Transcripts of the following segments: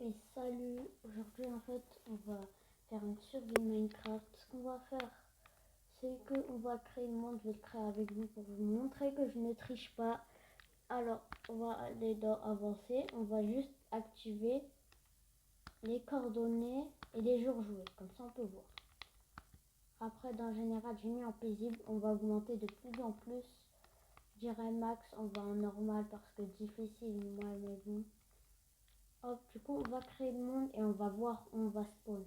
Et salut, aujourd'hui en fait on va faire une survie de Minecraft. Ce qu'on va faire c'est qu'on va créer le monde, je vais le créer avec vous pour vous montrer que je ne triche pas. Alors on va aller dans avancer, on va juste activer les coordonnées et les jours joués, comme ça on peut voir. Après dans général j'ai mis en paisible, on va augmenter de plus en plus. Je dirais max, on va en normal parce que difficile moi mais bon. Hop, du coup, on va créer le monde et on va voir où on va spawn.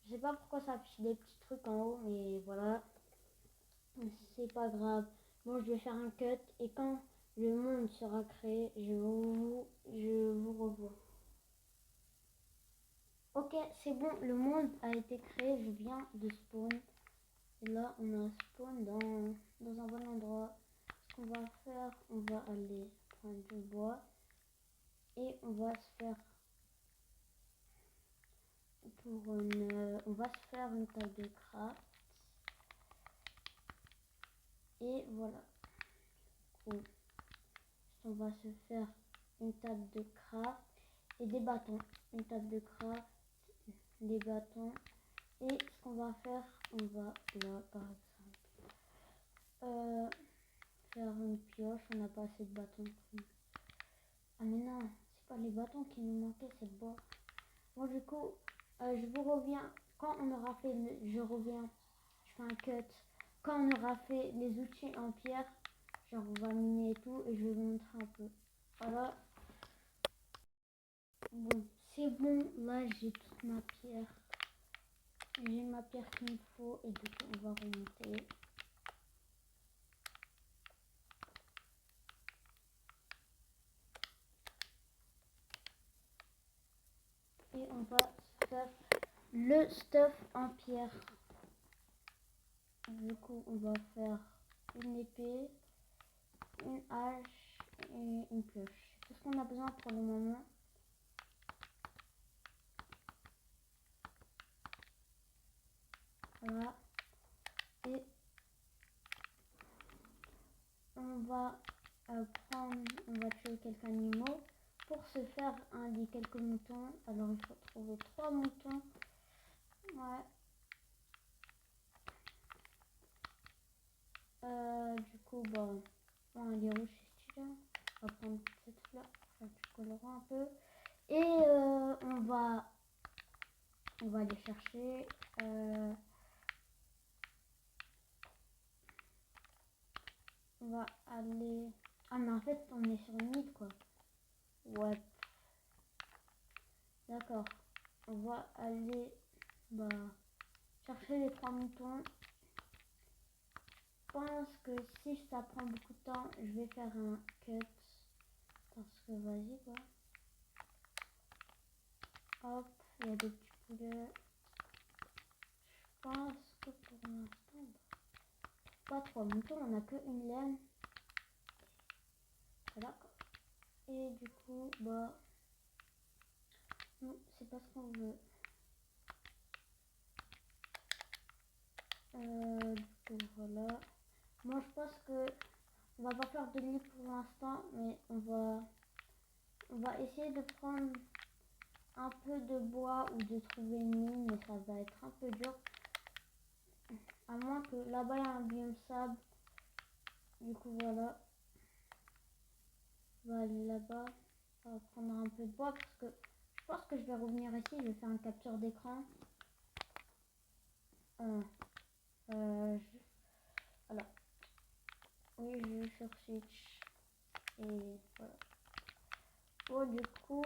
Je sais pas pourquoi ça affiche des petits trucs en haut, mais voilà. C'est pas grave. Bon, je vais faire un cut et quand le monde sera créé, je vous revois. Ok, c'est bon, le monde a été créé, je viens de spawn. Et là, on a spawn dans un bon endroit. Ce qu'on va faire, on va aller prendre du bois et on va se faire on va se faire une table de craft et voilà. On va se faire une table de craft et des bâtons, une table de craft, des bâtons et ce qu'on va faire, on va là par exemple faire une pioche. On n'a pas assez de bâtons. Ah mais non, c'est pas les bâtons qui nous manquaient, c'est le bois. Bon du coup je vous reviens quand on aura fait je reviens, je fais un cut quand on aura fait les outils en pierre, genre on va miner et tout et je vais vous montrer un peu. Voilà. Bon, c'est bon, là j'ai toute ma pierre. J'ai ma pierre qu'il me faut et du coup on va remonter. Et on va faire le stuff en pierre. Du coup on va faire une épée, une hache et une pioche. C'est tout ce qu'on a besoin pour le moment. Voilà. Et on va on va tuer quelques animaux pour se faire un des quelques moutons. Alors il faut trouver 3 moutons. Ouais. Du coup, bon, les rouges c'est stylé. On va prendre cette fleur pour faire du colorant un peu. Et on va aller chercher. On va aller. Ah, mais en fait, on est sur une île quoi. Ouais. D'accord. On va aller chercher les 3 moutons. Je pense que si ça prend beaucoup de temps, je vais faire un cut. Parce que vas-y quoi. Hop, il y a des petits poulets. Je pense que pour l'instant, pas 3 moutons, on a que une laine. Voilà. Et du coup, non, c'est pas ce qu'on veut. Du coup, voilà. Moi, je pense que on va pas faire de lit pour l'instant, mais on va essayer de prendre un peu de bois ou de trouver une mine, mais ça va être un peu dur. À moins que là-bas, il y a un biome sable. Du coup, voilà. On va aller là-bas. On va prendre un peu de bois parce que je pense que je vais revenir ici. Je vais faire une capture d'écran. Voilà. Oui, je vais sur Switch. Et voilà. Bon, du coup,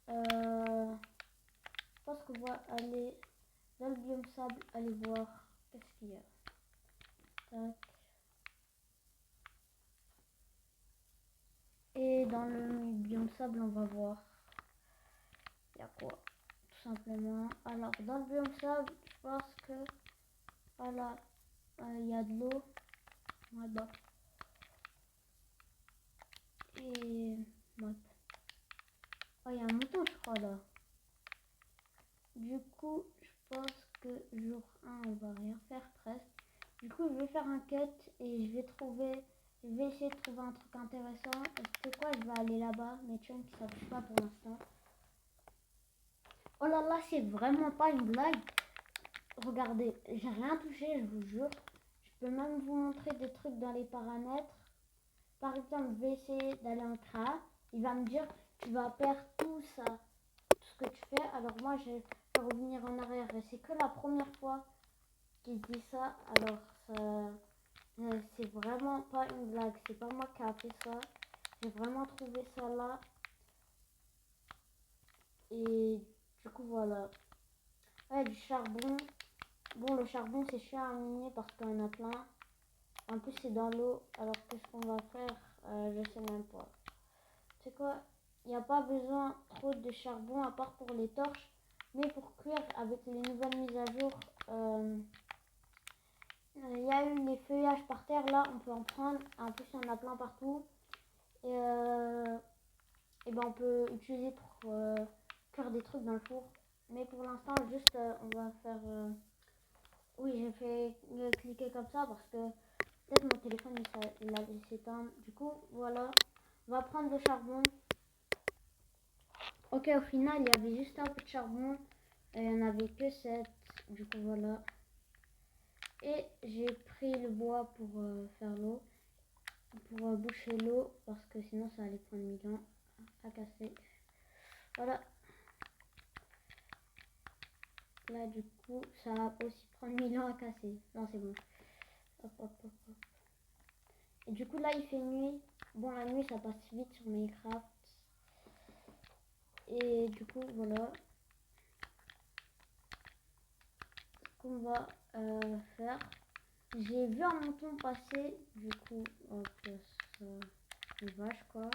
je pense qu'on va aller dans le biome sable, aller voir qu'est-ce qu'il y a. Tac. Et dans le biome sable, on va voir il y a quoi, tout simplement. Alors, dans le biome sable, je pense que voilà, il y a de l'eau là-bas. Et oh, il y a un mouton, je crois, là. Du coup, je pense que jour 1, on va rien faire presque. Du coup, je vais faire un cut et je vais trouver Je vais essayer de trouver un truc intéressant. C'est quoi? Je vais aller là-bas. Mes chunks, ça touche pas pour l'instant. Oh là là, c'est vraiment pas une blague. Regardez, j'ai rien touché, je vous jure. Je peux même vous montrer des trucs dans les paramètres. Par exemple, je vais essayer d'aller en CRA. Il va me dire, tu vas perdre tout ça, tout ce que tu fais. Alors moi, je vais revenir en arrière. Et c'est que la première fois qu'il dit ça. Alors, c'est vraiment pas une blague. C'est pas moi qui a fait ça. J'ai vraiment trouvé ça là. Et du coup, voilà. Ouais, du charbon. Bon, le charbon, c'est chiant à miner parce qu'il y en a plein. En plus, c'est dans l'eau. Alors, qu'est-ce qu'on va faire? Je sais même pas. Tu sais quoi? Il n'y a pas besoin trop de charbon à part pour les torches. Mais pour cuire, avec les nouvelles mises à jour, il y a eu les feuillages par terre. Là, on peut en prendre. En plus, il y en a plein partout. Et ben, on peut utiliser pour cuire des trucs dans le four. Mais pour l'instant, juste, on va faire... Oui, j'ai fait cliquer comme ça parce que peut-être mon téléphone il a s'éteindre. Du coup, voilà. On va prendre le charbon. Ok, au final, il y avait juste un peu de charbon. Et il n'y en avait que 7. Du coup, voilà. Et j'ai pris le bois pour faire l'eau. Pour boucher l'eau. Parce que sinon, ça allait prendre 1000 ans à casser. Voilà. Là, du coup, ça va aussi prendre 1000 ans à casser. Non, c'est bon. Hop, hop, hop, hop. Et du coup, là, il fait nuit. Bon, la nuit, ça passe vite sur Minecraft. Et du coup, voilà. Ce qu'on va faire. J'ai vu un mouton passer. Du coup, hop, ça, une vache, quoi.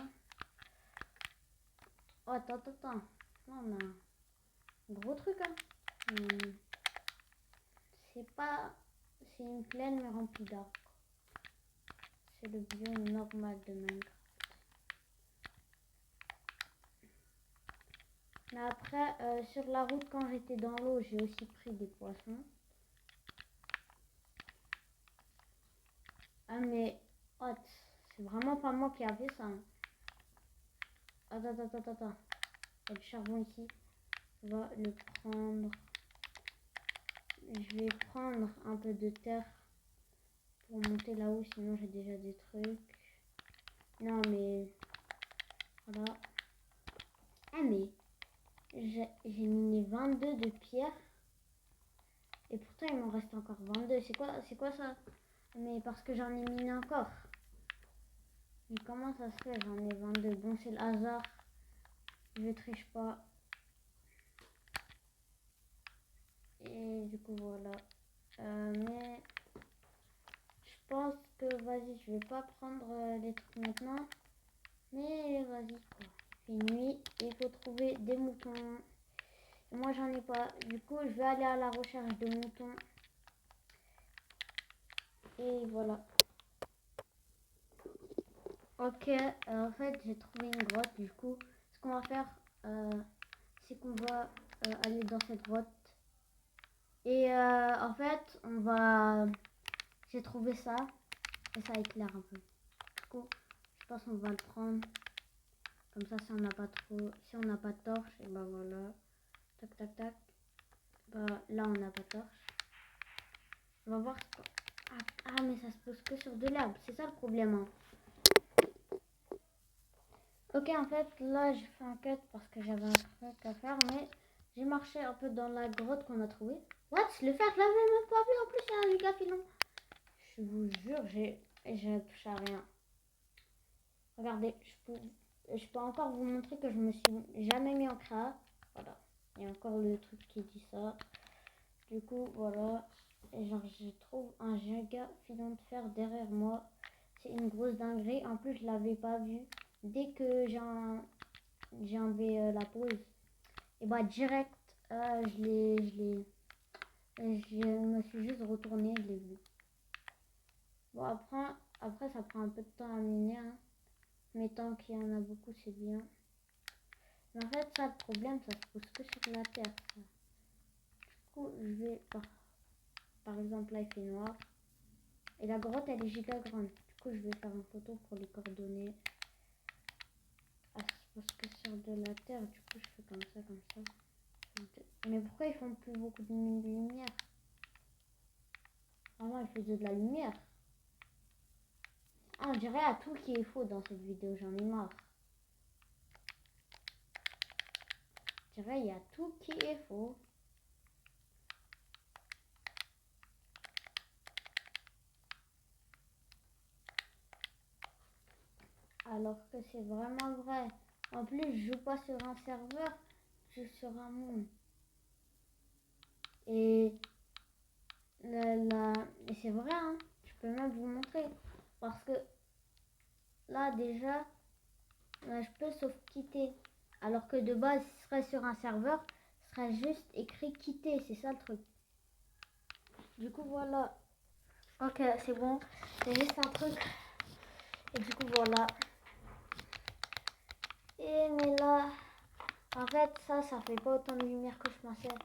Oh, attends. Non, on a un gros truc, hein. C'est pas... C'est une plaine, mais remplie d'arbres. C'est le biome normal de Minecraft. Mais après, sur la route, quand j'étais dans l'eau, j'ai aussi pris des poissons. Ah, mais... Oh, c'est vraiment pas moi qui a fait ça. Hein. Attends. Il y a du charbon ici. On va le prendre. Je vais prendre un peu de terre pour monter là-haut, sinon j'ai déjà des trucs. Non, mais... Voilà. Ah, mais... J'ai miné 22 de pierre. Et pourtant, il m'en reste encore 22. C'est quoi ça? Mais parce que j'en ai miné encore. Mais comment ça se fait? J'en ai 22. Bon, c'est le hasard. Je triche pas. Et du coup, voilà. Mais je pense que, vas-y, je vais pas prendre les trucs maintenant. Mais vas-y, quoi. Il fait nuit. Il faut trouver des moutons. Et moi, j'en ai pas. Du coup, je vais aller à la recherche de moutons. Et voilà. Ok, en fait, j'ai trouvé une grotte. Du coup, ce qu'on va faire, c'est qu'on va aller dans cette grotte. Et en fait, j'ai trouvé ça. Et ça éclaire un peu. Du coup, je pense qu'on va le prendre. Comme ça, si on n'a pas si on n'a pas de torche, et ben voilà. Tac. Bah, là, on n'a pas de torche. On va voir. Mais ça se pose que sur de l'herbe. C'est ça le problème. Hein. Ok, en fait, là, j'ai fait un cut parce que j'avais un truc à faire, mais j'ai marché un peu dans la grotte qu'on a trouvée. What? Le fer, je l'avais même pas vu. En plus, il y a un giga filon. Je vous jure, j'ai touché à rien. Regardez, je peux encore vous montrer que je me suis jamais mis en créa. Voilà. Il y a encore le truc qui dit ça. Du coup, voilà. Et genre, je trouve un giga filon de fer derrière moi. C'est une grosse dinguerie. En plus, je l'avais pas vu. Dès que j'ai enlevé la pause, et bah direct, je me suis juste retournée, je l'ai vu. Bon, après, ça prend un peu de temps à miner. Hein. Mais tant qu'il y en a beaucoup, c'est bien. Mais en fait, ça, le problème, ça se pose que sur la terre. Ça. Du coup, je vais... Par exemple, là, il fait noir. Et la grotte, elle est giga grande. coup, je vais faire une photo pour les coordonnées. Ah, c'est parce que sur de la terre, du coup, je fais comme ça, comme ça. Mais pourquoi ils font plus beaucoup de lumière? Avant, ils faisaient de la lumière. Ah, on dirait à tout qui est faux dans cette vidéo, j'en ai marre. Je dirais il y a tout qui est faux. Alors que c'est vraiment vrai. En plus, je joue pas sur un serveur, je joue sur un monde. Et, et c'est vrai, hein, je peux même vous montrer. Parce que là, déjà, je peux sauf quitter. Alors que de base, si ce serait sur un serveur, ce serait juste écrit quitter. C'est ça le truc. Du coup, voilà. Ok, c'est bon. C'est juste un truc. Et du coup, voilà. Et mais là, en fait, ça fait pas autant de lumière que je pensais.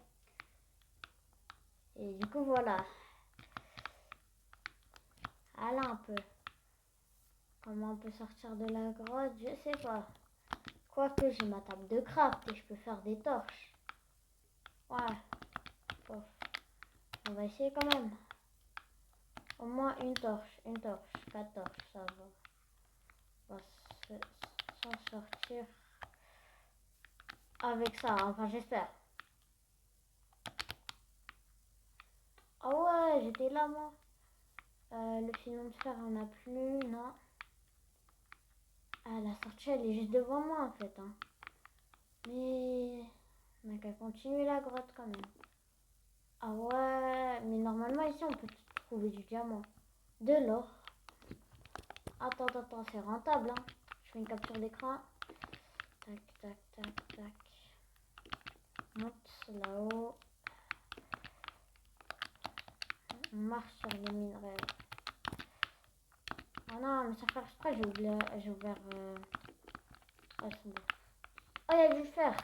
Et du coup, voilà. Allez un peu. Comment on peut sortir de la grotte, je sais pas. Quoique j'ai ma table de craft et je peux faire des torches. Ouais. Bon. On va essayer quand même. Au moins une torche, 4 torches, ça va. On va s'en sortir avec ça, enfin j'espère. Ah ouais, j'étais là moi. Le filon de fer, on a plus, non. Ah, la sortie, elle est juste devant moi en fait. Hein. Mais on n'a qu'à continuer la grotte quand même. Ah ouais, mais normalement ici on peut trouver du diamant. De l'or. Attends, c'est rentable. Hein. Je fais une capture d'écran. Tac, tac, tac, tac. Monte là-haut. On marche sur les minerais. Oh non, mais ça fait exprès, j'ai ouvert. Ah, c'est bon. Oh, il y a du fer.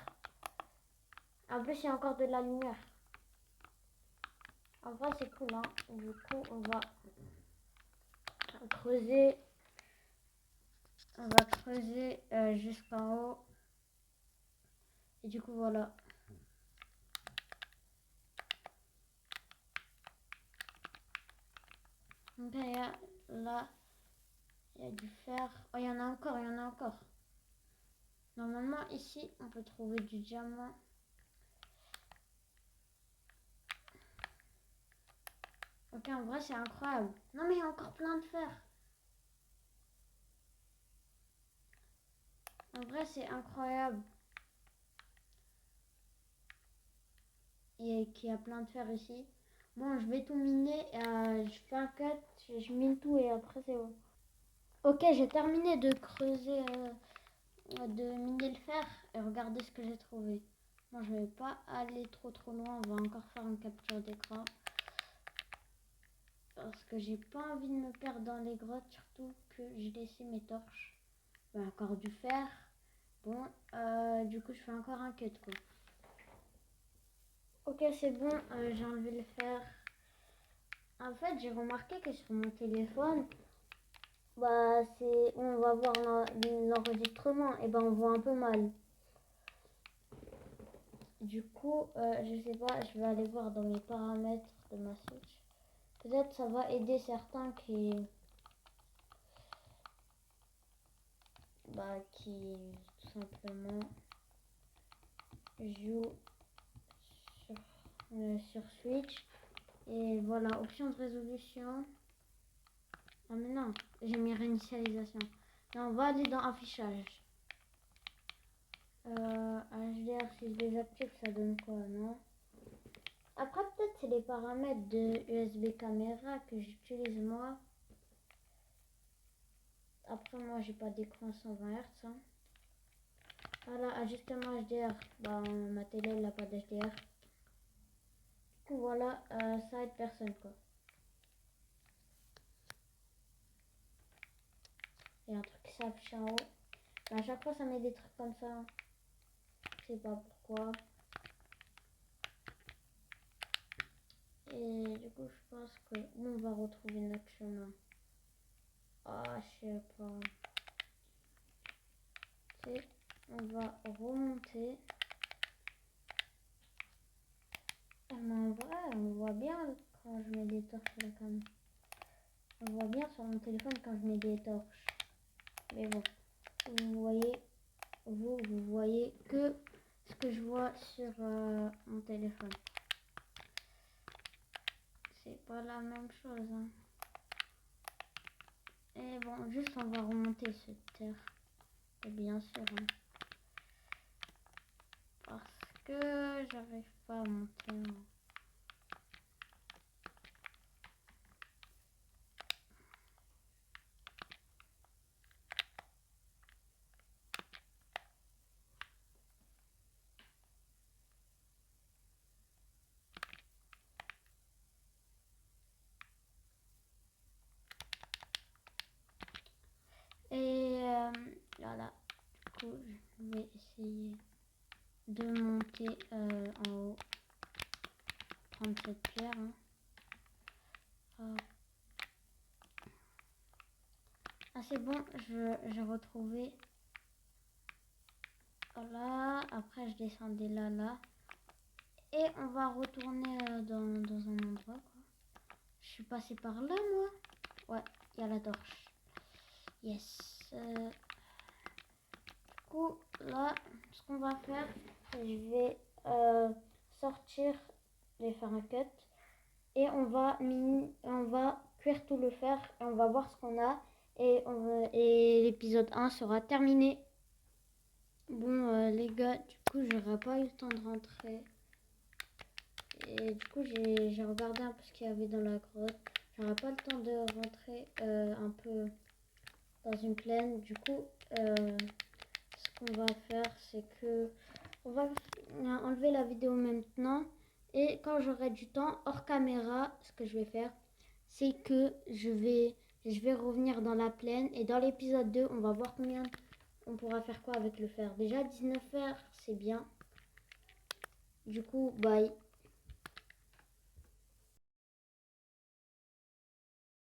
En plus, il y a encore de la lumière. En vrai, c'est cool, hein. Du coup, on va creuser. On va creuser jusqu'en haut. Et du coup, voilà. Donc là, il y a du fer. Oh, il y en a encore, il y en a encore. Normalement, ici, on peut trouver du diamant. Ok, en vrai, c'est incroyable. Non, mais il y a encore plein de fer. En vrai, c'est incroyable. Et qu'il y a plein de fer ici. Bon, je vais tout miner. Je fais un cut, je mine tout et après, c'est bon. Ok, j'ai terminé de creuser, de miner le fer. Et regardez ce que j'ai trouvé. Bon, je vais pas aller trop loin. On va encore faire une capture d'écran. Parce que j'ai pas envie de me perdre dans les grottes. Surtout que j'ai laissé mes torches. Ben, encore du fer. Bon, du coup, je fais encore un cut, quoi. Ok, c'est bon, j'ai enlevé le fer. En fait, j'ai remarqué que sur mon téléphone, bah, on va voir l'enregistrement et ben on voit un peu mal. Du coup, je sais pas, je vais aller voir dans mes paramètres de ma Switch. Peut-être ça va aider certains qui tout simplement jouent sur Switch. Et voilà, option de résolution. Ah mais non, j'ai mis réinitialisation. Non, on va aller dans affichage. HDR, si je désactive, ça donne quoi, non? Après, peut-être c'est les paramètres de USB caméra que j'utilise moi. Après, moi, j'ai pas d'écran 120 Hz. Hein. Voilà, ajustement HDR. Bah, ma télé, elle n'a pas d'HDR. Du coup, voilà, ça aide personne, quoi. Il y a un truc qui s'affiche en haut. Mais à chaque fois, ça met des trucs comme ça. Je sais pas pourquoi. Et du coup, je pense que nous, on va retrouver notre chemin. Ah, je sais pas. On va remonter. Ah, mais en vrai, on voit bien quand je mets des torches sur la cam. On voit bien sur mon téléphone quand je mets des torches. Mais bon, vous voyez que ce que je vois sur mon téléphone. C'est pas la même chose. Hein. Et bon, juste on va remonter cette terre. Et bien sûr. Hein. Parce que j'arrive pas à monter. Hein. Et voilà, du coup, je vais essayer de monter en haut. Prendre cette pierre. Hein. Ah, c'est bon, j'ai retrouvé. Voilà, après je descendais là. Et on va retourner dans un endroit. Quoi. Je suis passée par là, moi. Ouais, il y a la torche. Yes. Du coup, là, ce qu'on va faire, je vais sortir, je vais faire un cut. Et on va cuire tout le fer. Et on va voir ce qu'on a. Et l'épisode 1 sera terminé. Bon, les gars, du coup, j'aurais pas eu le temps de rentrer. Et du coup, j'ai regardé un peu ce qu'il y avait dans la grotte. J'aurais pas le temps de rentrer un peu dans une plaine. Du coup, ce qu'on va faire, c'est que on va enlever la vidéo maintenant. Et quand j'aurai du temps, hors caméra, ce que je vais faire, c'est que je vais revenir dans la plaine. Et dans l'épisode 2, on va voir combien on pourra faire quoi avec le fer. Déjà, 19 fer, c'est bien. Du coup, bye.